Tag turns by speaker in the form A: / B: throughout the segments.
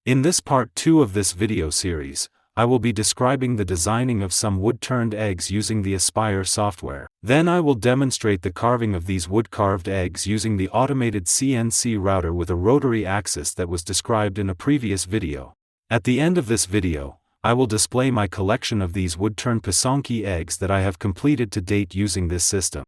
A: In this part 2 of this video series, I will be describing the designing of some wood-turned eggs using the Aspire software. Then I will demonstrate the carving of these wood-carved eggs using the automated CNC router with a rotary axis that was described in a previous video. At the end of this video, I will display my collection of these wood-turned Pysanky eggs that I have completed to date using this system.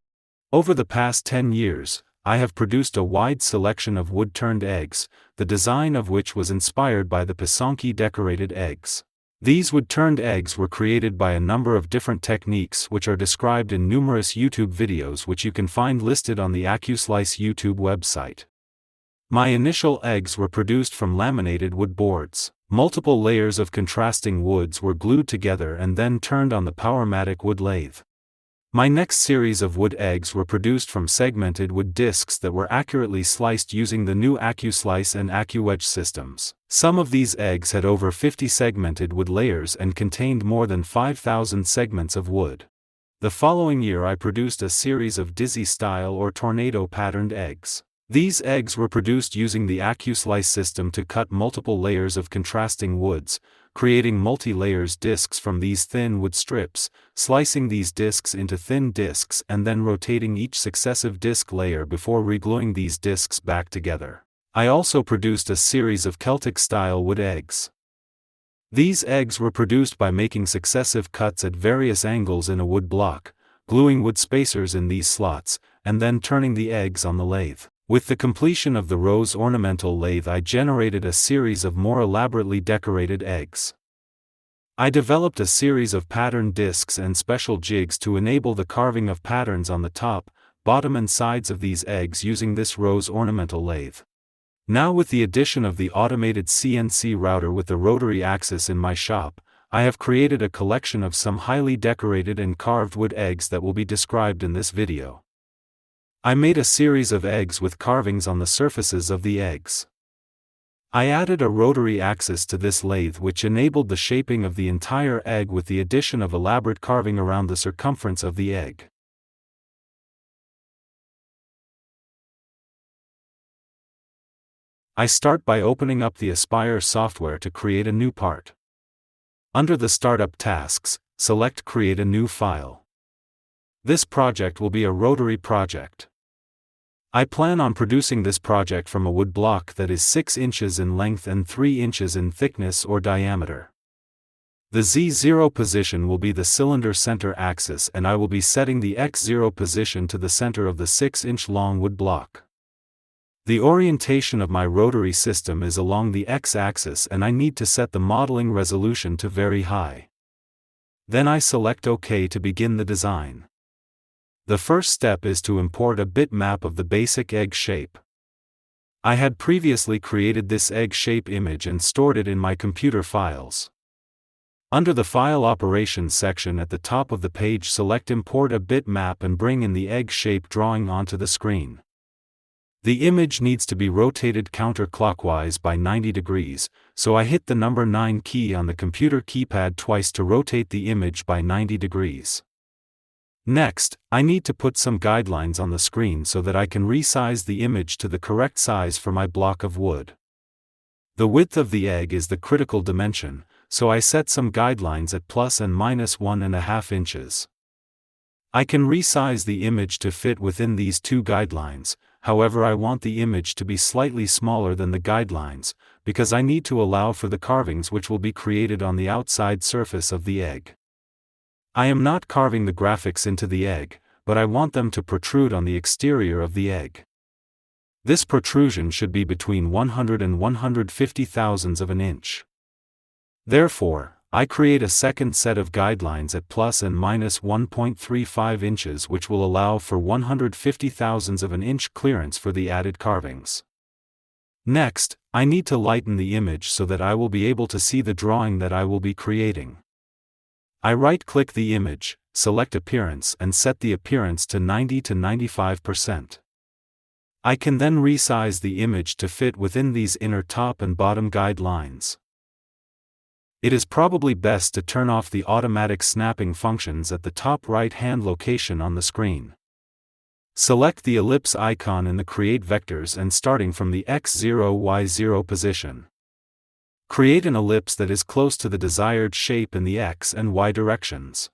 A: Over the past 10 years, I have produced a wide selection of wood-turned eggs, the design of which was inspired by the Pysanky decorated eggs. These wood-turned eggs were created by a number of different techniques which are described in numerous YouTube videos which you can find listed on the Accu-Slice YouTube website. My initial eggs were produced from laminated wood boards. Multiple layers of contrasting woods were glued together and then turned on the Powermatic wood lathe. My next series of wood eggs were produced from segmented wood discs that were accurately sliced using the new Accu-Slice and Accu-Wedge systems. Some of these eggs had over 50 segmented wood layers and contained more than 5,000 segments of wood. The following year I produced a series of dizzy-style or tornado-patterned eggs. These eggs were produced using the Accu-Slice system to cut multiple layers of contrasting woods, creating multi-layers discs from these thin wood strips, slicing these discs into thin discs and then rotating each successive disc layer before regluing these discs back together. I also produced a series of Celtic-style wood eggs. These eggs were produced by making successive cuts at various angles in a wood block, gluing wood spacers in these slots, and then turning the eggs on the lathe. With the completion of the rose ornamental lathe, I generated a series of more elaborately decorated eggs. I developed a series of pattern discs and special jigs to enable the carving of patterns on the top, bottom and sides of these eggs using this rose ornamental lathe. Now, with the addition of the automated CNC router with the rotary axis in my shop, I have created a collection of some highly decorated and carved wood eggs that will be described in this video. I made a series of eggs with carvings on the surfaces of the eggs. I added a rotary axis to this lathe which enabled the shaping of the entire egg with the addition of elaborate carving around the circumference of the egg. I start by opening up the Aspire software to create a new part. Under the Startup Tasks, select Create a New File. This project will be a rotary project. I plan on producing this project from a wood block that is 6 inches in length and 3 inches in thickness or diameter. The Z0 position will be the cylinder center axis and I will be setting the X0 position to the center of the 6-inch long wood block. The orientation of my rotary system is along the X-axis and I need to set the modeling resolution to very high. Then I select OK to begin the design. The first step is to import a bitmap of the basic egg shape. I had previously created this egg shape image and stored it in my computer files. Under the File Operations section at the top of the page, select Import a bitmap and bring in the egg shape drawing onto the screen. The image needs to be rotated counterclockwise by 90 degrees, so I hit the number 9 key on the computer keypad twice to rotate the image by 90 degrees. Next, I need to put some guidelines on the screen so that I can resize the image to the correct size for my block of wood. The width of the egg is the critical dimension, so I set some guidelines at plus and minus 1.5 inches. I can resize the image to fit within these two guidelines, however I want the image to be slightly smaller than the guidelines, because I need to allow for the carvings which will be created on the outside surface of the egg. I am not carving the graphics into the egg, but I want them to protrude on the exterior of the egg. This protrusion should be between 100 and 150 thousandths of an inch. Therefore, I create a second set of guidelines at plus and minus 1.35 inches which will allow for 150 thousandths of an inch clearance for the added carvings. Next, I need to lighten the image so that I will be able to see the drawing that I will be creating. I right-click the image, select Appearance and set the appearance to 90 to 95%. I can then resize the image to fit within these inner top and bottom guidelines. It is probably best to turn off the automatic snapping functions at the top right-hand location on the screen. Select the ellipse icon in the Create Vectors and starting from the X0, Y0 position. Create an ellipse that is close to the desired shape in the X and Y directions.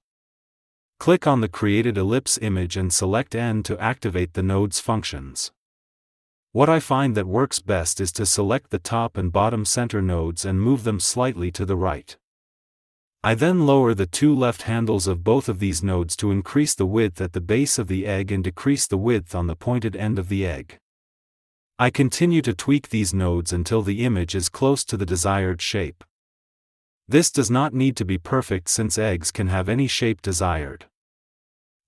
A: Click on the created ellipse image and select N to activate the node's functions. What I find that works best is to select the top and bottom center nodes and move them slightly to the right. I then lower the two left handles of both of these nodes to increase the width at the base of the egg and decrease the width on the pointed end of the egg. I continue to tweak these nodes until the image is close to the desired shape. This does not need to be perfect since eggs can have any shape desired.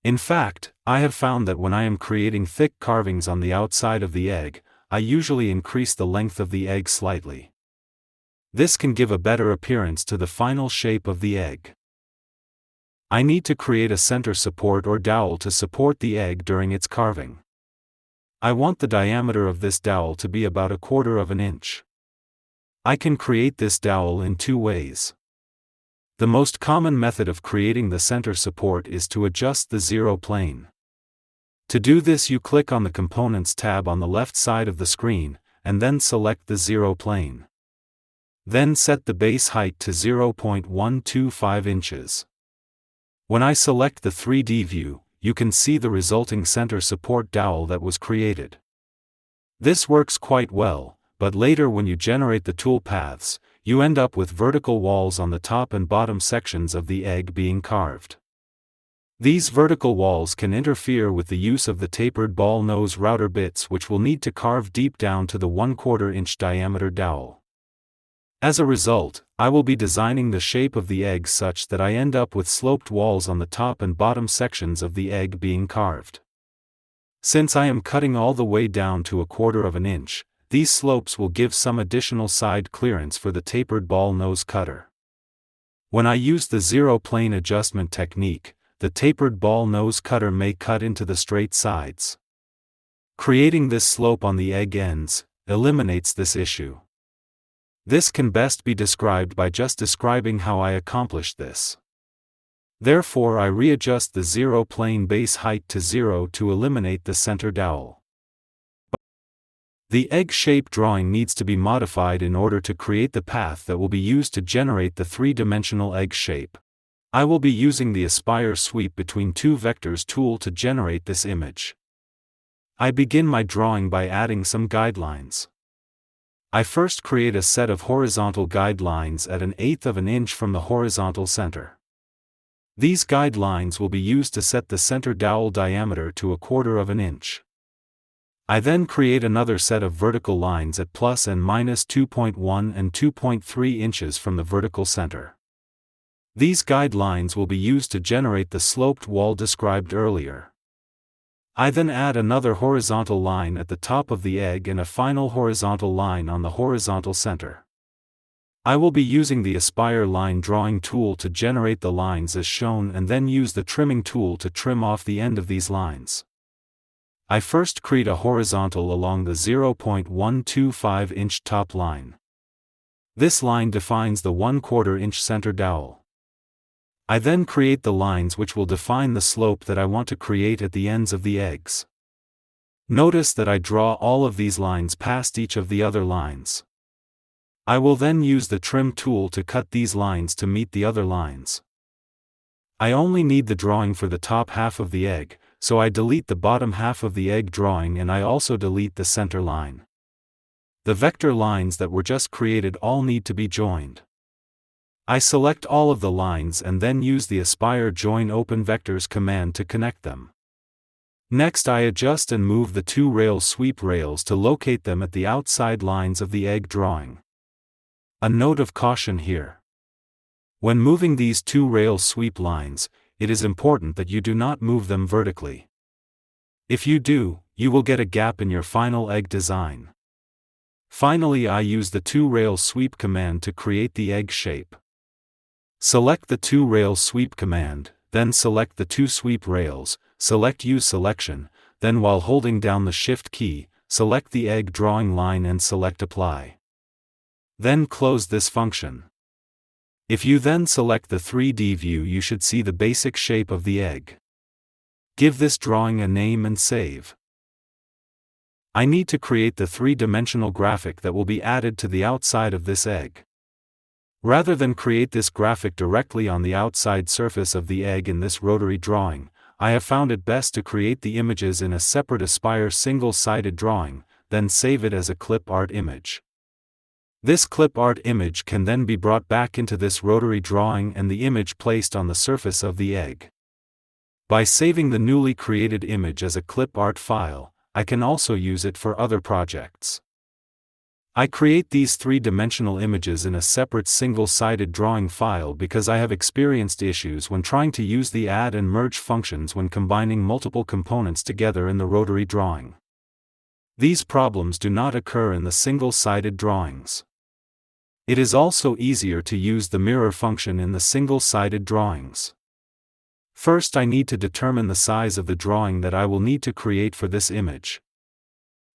A: In fact, I have found that when I am creating thick carvings on the outside of the egg, I usually increase the length of the egg slightly. This can give a better appearance to the final shape of the egg. I need to create a center support or dowel to support the egg during its carving. I want the diameter of this dowel to be about 1/4 inch. I can create this dowel in two ways. The most common method of creating the center support is to adjust the zero plane. To do this, you click on the Components tab on the left side of the screen, and then select the zero plane. Then set the base height to 0.125 inches. When I select the 3D view, you can see the resulting center support dowel that was created. This works quite well, but later when you generate the tool paths, you end up with vertical walls on the top and bottom sections of the egg being carved. These vertical walls can interfere with the use of the tapered ball nose router bits, which will need to carve deep down to the 1/4 inch diameter dowel. As a result, I will be designing the shape of the egg such that I end up with sloped walls on the top and bottom sections of the egg being carved. Since I am cutting all the way down to 1/4 inch, these slopes will give some additional side clearance for the tapered ball nose cutter. When I use the zero plane adjustment technique, the tapered ball nose cutter may cut into the straight sides. Creating this slope on the egg ends eliminates this issue. This can best be described by just describing how I accomplished this. Therefore, I readjust the zero plane base height to 0 to eliminate the center dowel. The egg shape drawing needs to be modified in order to create the path that will be used to generate the three-dimensional egg shape. I will be using the Aspire Sweep Between Two Vectors tool to generate this image. I begin my drawing by adding some guidelines. I first create a set of horizontal guidelines at 1/8 inch from the horizontal center. These guidelines will be used to set the center dowel diameter to 1/4 inch. I then create another set of vertical lines at plus and minus 2.1 and 2.3 inches from the vertical center. These guidelines will be used to generate the sloped wall described earlier. I then add another horizontal line at the top of the egg and a final horizontal line on the horizontal center. I will be using the Aspire Line Drawing tool to generate the lines as shown and then use the Trimming tool to trim off the end of these lines. I first create a horizontal along the 0.125 inch top line. This line defines the 1/4 inch center dowel. I then create the lines which will define the slope that I want to create at the ends of the eggs. Notice that I draw all of these lines past each of the other lines. I will then use the Trim tool to cut these lines to meet the other lines. I only need the drawing for the top half of the egg, so I delete the bottom half of the egg drawing and I also delete the center line. The vector lines that were just created all need to be joined. I select all of the lines and then use the Aspire Join Open Vectors command to connect them. Next, I adjust and move the two rail sweep rails to locate them at the outside lines of the egg drawing. A note of caution here. When moving these two rail sweep lines, it is important that you do not move them vertically. If you do, you will get a gap in your final egg design. Finally, I use the two rail sweep command to create the egg shape. Select the two rail sweep command, then select the two sweep rails, select Use Selection, then while holding down the Shift key, select the egg drawing line and select Apply. Then close this function. If you then select the 3D view, you should see the basic shape of the egg. Give this drawing a name and save. I need to create the three-dimensional graphic that will be added to the outside of this egg. Rather than create this graphic directly on the outside surface of the egg in this rotary drawing, I have found it best to create the images in a separate Aspire single-sided drawing, then save it as a clip art image. This clip art image can then be brought back into this rotary drawing and the image placed on the surface of the egg. By saving the newly created image as a clip art file, I can also use it for other projects. I create these three-dimensional images in a separate single-sided drawing file because I have experienced issues when trying to use the add and merge functions when combining multiple components together in the rotary drawing. These problems do not occur in the single-sided drawings. It is also easier to use the mirror function in the single-sided drawings. First, I need to determine the size of the drawing that I will need to create for this image.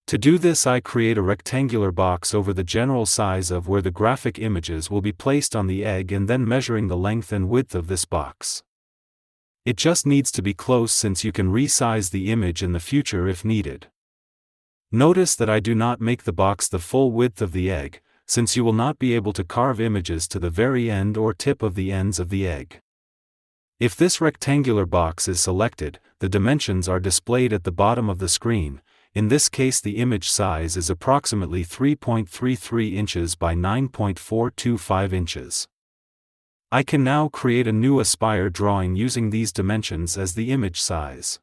A: To do this, I create a rectangular box over the general size of where the graphic images will be placed on the egg and then measuring the length and width of this box. It just needs to be close since you can resize the image in the future if needed. Notice that I do not make the box the full width of the egg, since you will not be able to carve images to the very end or tip of the ends of the egg. If this rectangular box is selected, the dimensions are displayed at the bottom of the screen. In this case, the image size is approximately 3.33 inches by 9.425 inches. I can now create a new Aspire drawing using these dimensions as the image size.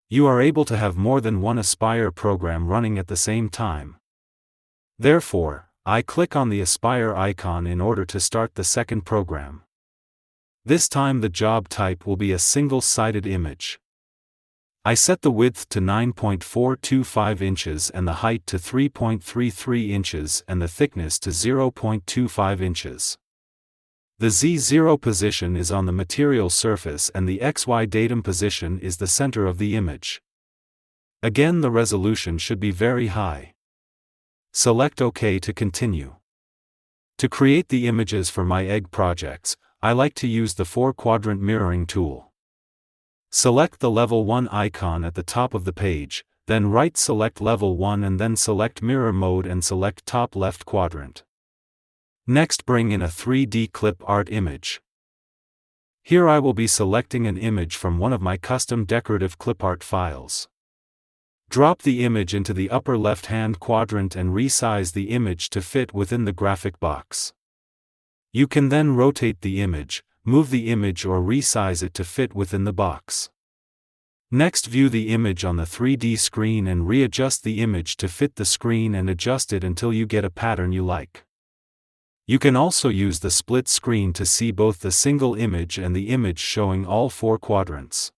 A: You are able to have more than one Aspire program running at the same time. Therefore, I click on the Aspire icon in order to start the second program. This time the job type will be a single-sided image. I set the width to 9.425 inches and the height to 3.33 inches and the thickness to 0.25 inches. The Z0 position is on the material surface and the XY datum position is the center of the image. Again, the resolution should be very high. Select OK to continue. To create the images for my egg projects, I like to use the 4-quadrant mirroring tool. Select the Level 1 icon at the top of the page, then right-select Level 1 and then select Mirror Mode and select Top Left Quadrant. Next, bring in a 3D clip art image. Here I will be selecting an image from one of my custom decorative clip art files. Drop the image into the upper left-hand quadrant and resize the image to fit within the graphic box. You can then rotate the image, move the image or resize it to fit within the box. Next, view the image on the 3D screen and readjust the image to fit the screen and adjust it until you get a pattern you like. You can also use the split screen to see both the single image and the image showing all 4 quadrants.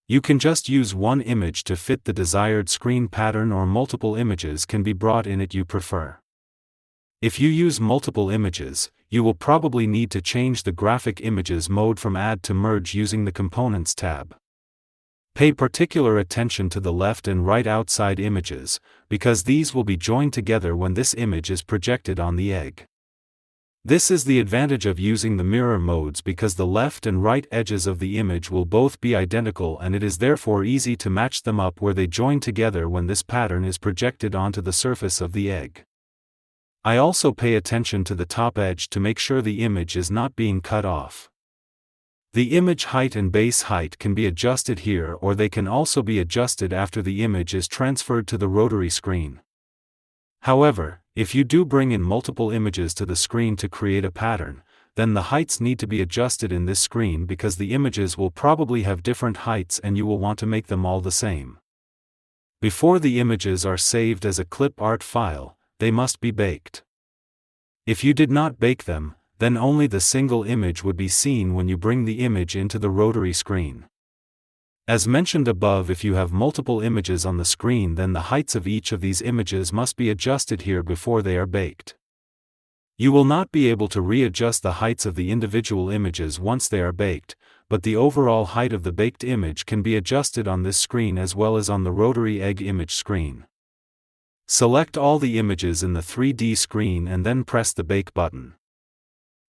A: You can just use one image to fit the desired screen pattern or multiple images can be brought in it you prefer. If you use multiple images, you will probably need to change the graphic images mode from add to merge using the Components tab. Pay particular attention to the left and right outside images, because these will be joined together when this image is projected on the egg. This is the advantage of using the mirror modes because the left and right edges of the image will both be identical and it is therefore easy to match them up where they join together when this pattern is projected onto the surface of the egg. I also pay attention to the top edge to make sure the image is not being cut off. The image height and base height can be adjusted here, or they can also be adjusted after the image is transferred to the rotary screen. However, if you do bring in multiple images to the screen to create a pattern, then the heights need to be adjusted in this screen because the images will probably have different heights and you will want to make them all the same. Before the images are saved as a clip art file, they must be baked. If you did not bake them, then only the single image would be seen when you bring the image into the rotary screen. As mentioned above, if you have multiple images on the screen, then the heights of each of these images must be adjusted here before they are baked. You will not be able to readjust the heights of the individual images once they are baked, but the overall height of the baked image can be adjusted on this screen as well as on the rotary egg image screen. Select all the images in the 3D screen and then press the Bake button.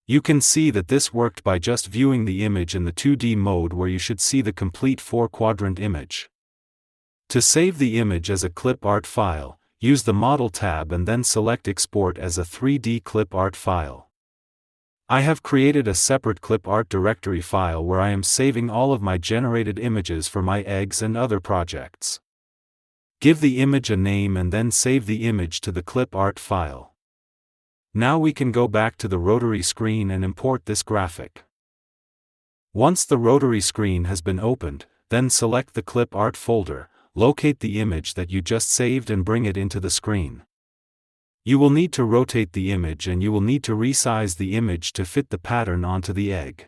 A: You can see that this worked by just viewing the image in the 2D mode where you should see the complete 4-quadrant image. To save the image as a clip art file, use the Model tab and then select Export as a 3D clip art file. I have created a separate clip art directory file where I am saving all of my generated images for my eggs and other projects. Give the image a name and then save the image to the clip art file. Now we can go back to the Rotary screen and import this graphic. Once the Rotary screen has been opened, then select the clip art folder, locate the image that you just saved and bring it into the screen. You will need to rotate the image and you will need to resize the image to fit the pattern onto the egg.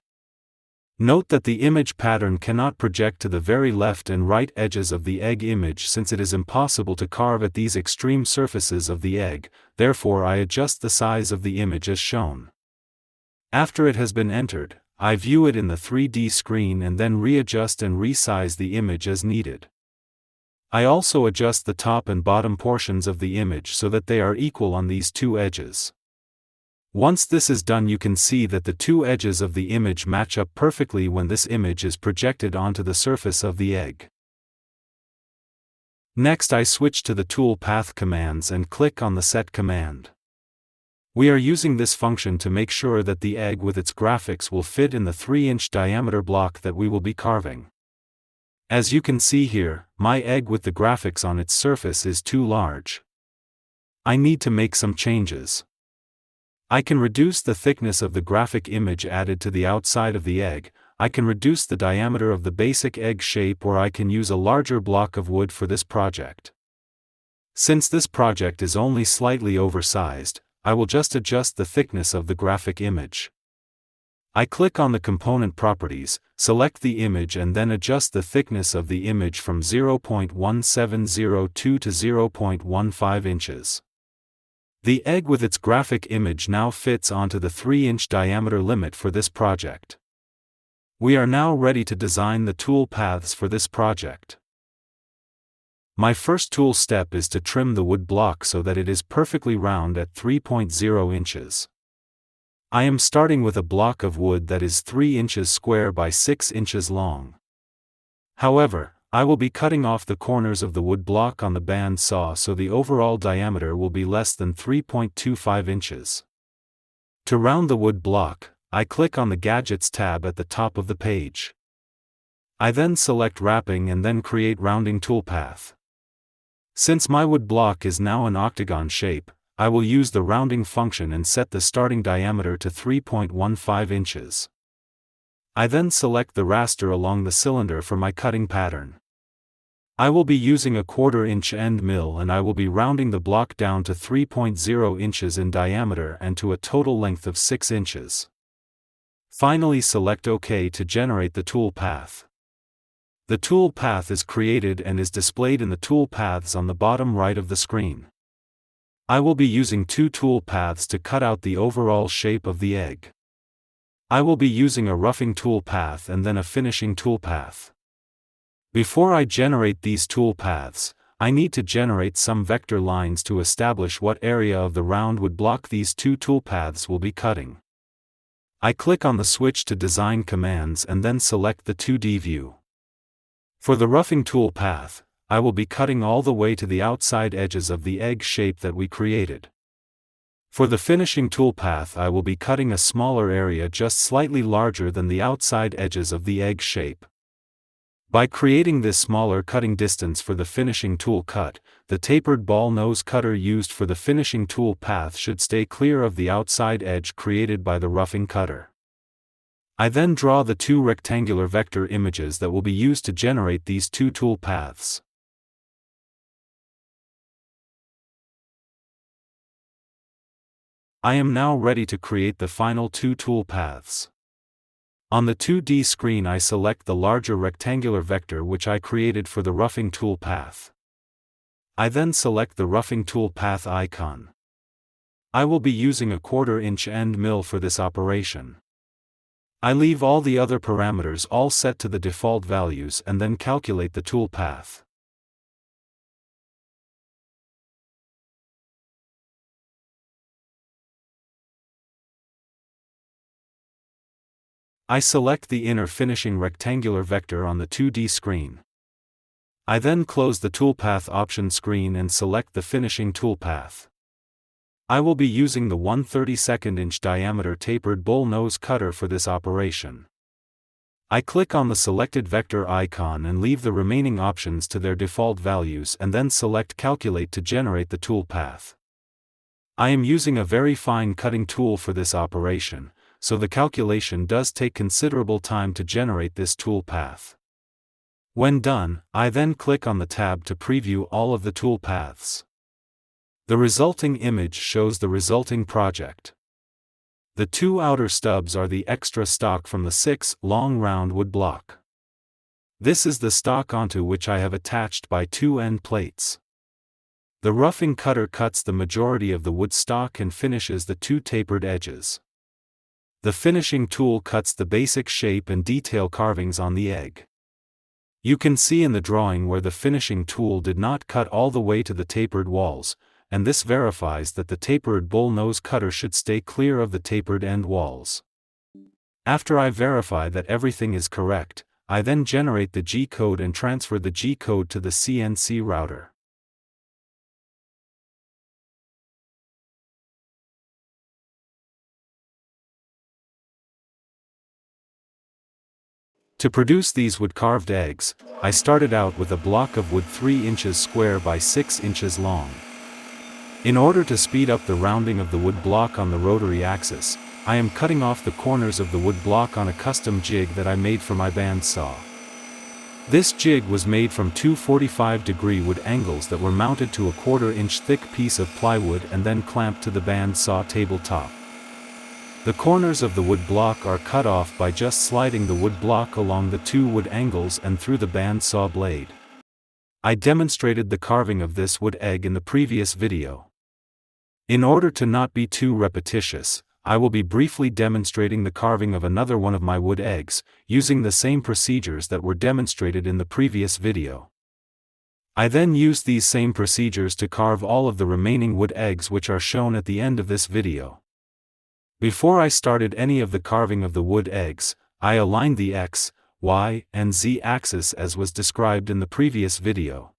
A: Note that the image pattern cannot project to the very left and right edges of the egg image since it is impossible to carve at these extreme surfaces of the egg, therefore I adjust the size of the image as shown. After it has been entered, I view it in the 3D screen and then readjust and resize the image as needed. I also adjust the top and bottom portions of the image so that they are equal on these two edges. Once this is done, you can see that the two edges of the image match up perfectly when this image is projected onto the surface of the egg. Next, I switch to the tool path commands and click on the Set command. We are using this function to make sure that the egg with its graphics will fit in the 3-inch diameter block that we will be carving. As you can see here, my egg with the graphics on its surface is too large. I need to make some changes. I can reduce the thickness of the graphic image added to the outside of the egg, I can reduce the diameter of the basic egg shape, or I can use a larger block of wood for this project. Since this project is only slightly oversized, I will just adjust the thickness of the graphic image. I click on the component properties, select the image and then adjust the thickness of the image from 0.1702 to 0.15 inches. The egg with its graphic image now fits onto the 3-inch diameter limit for this project. We are now ready to design the tool paths for this project. My first tool step is to trim the wood block so that it is perfectly round at 3.0 inches. I am starting with a block of wood that is 3 inches square by 6 inches long. However, I will be cutting off the corners of the wood block on the band saw so the overall diameter will be less than 3.25 inches. To round the wood block, I click on the Gadgets tab at the top of the page. I then select Wrapping and then Create Rounding Toolpath. Since my wood block is now an octagon shape, I will use the rounding function and set the starting diameter to 3.15 inches. I then select the raster along the cylinder for my cutting pattern. I will be using a 1/4 inch end mill and I will be rounding the block down to 3.0 inches in diameter and to a total length of 6 inches. Finally, select OK to generate the tool path. The tool path is created and is displayed in the tool paths on the bottom right of the screen. I will be using 2 tool paths to cut out the overall shape of the egg. I will be using a roughing tool path and then a finishing tool path. Before I generate these tool paths, I need to generate some vector lines to establish what area of the round wood block these 2 tool paths will be cutting. I click on the switch to Design Commands and then select the 2D view. For the roughing tool path, I will be cutting all the way to the outside edges of the egg shape that we created. For the finishing toolpath, I will be cutting a smaller area just slightly larger than the outside edges of the egg shape. By creating this smaller cutting distance for the finishing tool cut, the tapered ball nose cutter used for the finishing tool path should stay clear of the outside edge created by the roughing cutter. I then draw the 2 rectangular vector images that will be used to generate these 2 tool paths. I am now ready to create the final 2 tool paths. On the 2D screen, I select the larger rectangular vector which I created for the roughing tool path. I then select the roughing tool path icon. I will be using a 1/4 inch end mill for this operation. I leave all the other parameters all set to the default values and then calculate the tool path. I select the inner finishing rectangular vector on the 2D screen. I then close the toolpath option screen and select the finishing toolpath. I will be using the 1/32 inch diameter tapered bull nose cutter for this operation. I click on the selected vector icon and leave the remaining options to their default values and then select Calculate to generate the tool path. I am using a very fine cutting tool for this operation, so the calculation does take considerable time to generate this tool path. When done, I then click on the tab to preview all of the tool paths. The resulting image shows the resulting project. The two outer stubs are the extra stock from the 6 long round wood block. This is the stock onto which I have attached by 2 end plates. The roughing cutter cuts the majority of the wood stock and finishes the 2 tapered edges. The finishing tool cuts the basic shape and detail carvings on the egg. You can see in the drawing where the finishing tool did not cut all the way to the tapered walls, and this verifies that the tapered bull nose cutter should stay clear of the tapered end walls. After I verify that everything is correct, I then generate the G-code and transfer the G-code to the CNC router. To produce these wood-carved eggs, I started out with a block of wood 3 inches square by 6 inches long. In order to speed up the rounding of the wood block on the rotary axis, I am cutting off the corners of the wood block on a custom jig that I made for my bandsaw. This jig was made from 2 45-degree wood angles that were mounted to a 1/4 inch thick piece of plywood and then clamped to the bandsaw tabletop. The corners of the wood block are cut off by just sliding the wood block along the 2 wood angles and through the bandsaw blade. I demonstrated the carving of this wood egg in the previous video. In order to not be too repetitious, I will be briefly demonstrating the carving of another one of my wood eggs, using the same procedures that were demonstrated in the previous video. I then used these same procedures to carve all of the remaining wood eggs which are shown at the end of this video. Before I started any of the carving of the wood eggs, I aligned the X, Y, and Z axis as was described in the previous video.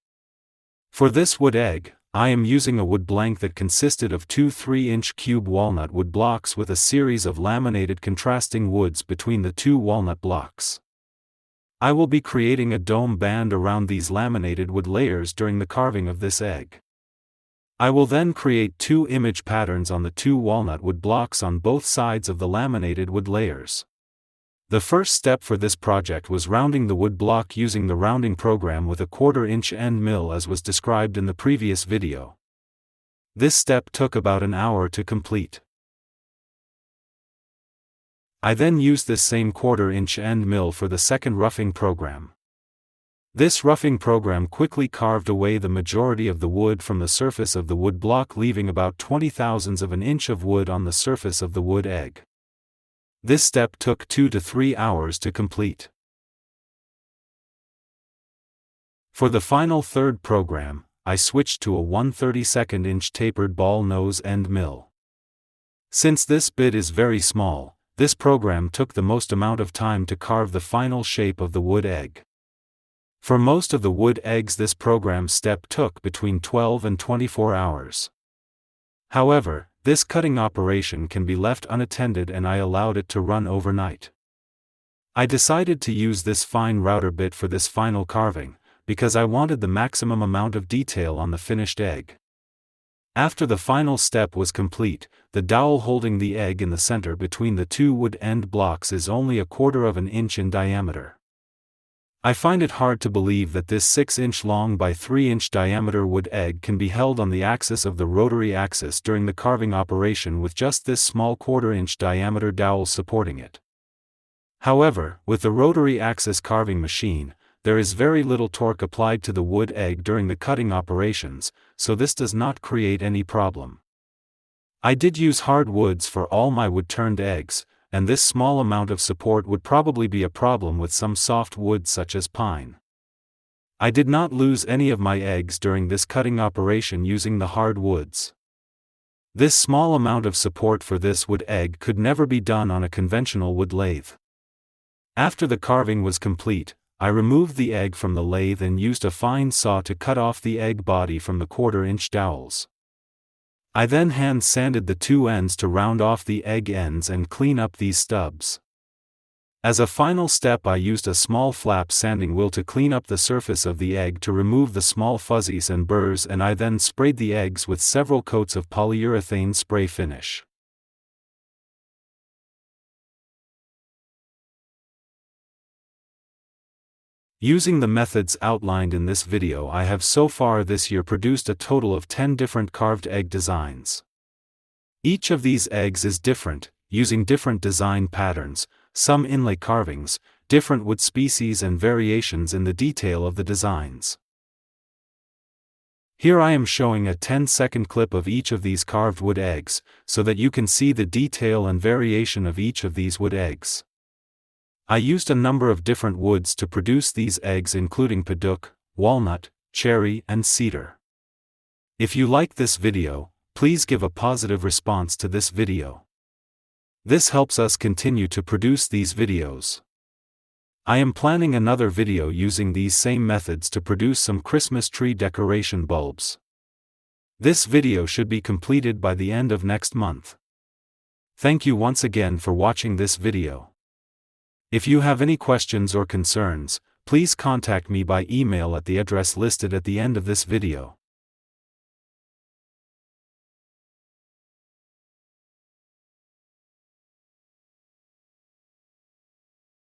A: For this wood egg, I am using a wood blank that consisted of 2 3-inch cube walnut wood blocks with a series of laminated contrasting woods between the 2 walnut blocks. I will be creating a dome band around these laminated wood layers during the carving of this egg. I will then create 2 image patterns on the 2 walnut wood blocks on both sides of the laminated wood layers. The first step for this project was rounding the wood block using the rounding program with a 1/4 inch end mill as was described in the previous video. This step took about an hour to complete. I then used this same 1/4 inch end mill for the second roughing program. This roughing program quickly carved away the majority of the wood from the surface of the wood block, leaving about 0.20 of an inch of wood on the surface of the wood egg. This step took 2 to 3 hours to complete. For the final third program, I switched to a 1/32 inch tapered ball nose end mill. Since this bit is very small, this program took the most amount of time to carve the final shape of the wood egg. For most of the wood eggs, this program step took between 12 and 24 hours. However, this cutting operation can be left unattended and I allowed it to run overnight. I decided to use this fine router bit for this final carving, because I wanted the maximum amount of detail on the finished egg. After the final step was complete, the dowel holding the egg in the center between the 2 wood end blocks is only a 1/4 of an inch in diameter. I find it hard to believe that this 6-inch long by 3-inch diameter wood egg can be held on the axis of the rotary axis during the carving operation with just this small 1/4 inch diameter dowel supporting it. However, with the rotary axis carving machine, there is very little torque applied to the wood egg during the cutting operations, so this does not create any problem. I did use hard woods for all my wood-turned eggs, and this small amount of support would probably be a problem with some soft wood such as pine. I did not lose any of my eggs during this cutting operation using the hard woods. This small amount of support for this wood egg could never be done on a conventional wood lathe. After the carving was complete, I removed the egg from the lathe and used a fine saw to cut off the egg body from the 1/4 inch dowels. I then hand sanded the two ends to round off the egg ends and clean up these stubs. As a final step, I used a small flap sanding wheel to clean up the surface of the egg to remove the small fuzzies and burrs, and I then sprayed the eggs with several coats of polyurethane spray finish. Using the methods outlined in this video, I have so far this year produced a total of 10 different carved egg designs. Each of these eggs is different, using different design patterns, some inlay carvings, different wood species and variations in the detail of the designs. Here I am showing a 10-second clip of each of these carved wood eggs, so that you can see the detail and variation of each of these wood eggs. I used a number of different woods to produce these eggs, including padauk, walnut, cherry and cedar. If you like this video, please give a positive response to this video. This helps us continue to produce these videos. I am planning another video using these same methods to produce some Christmas tree decoration bulbs. This video should be completed by the end of next month. Thank you once again for watching this video. If you have any questions or concerns, please contact me by email at the address listed at the end of this video.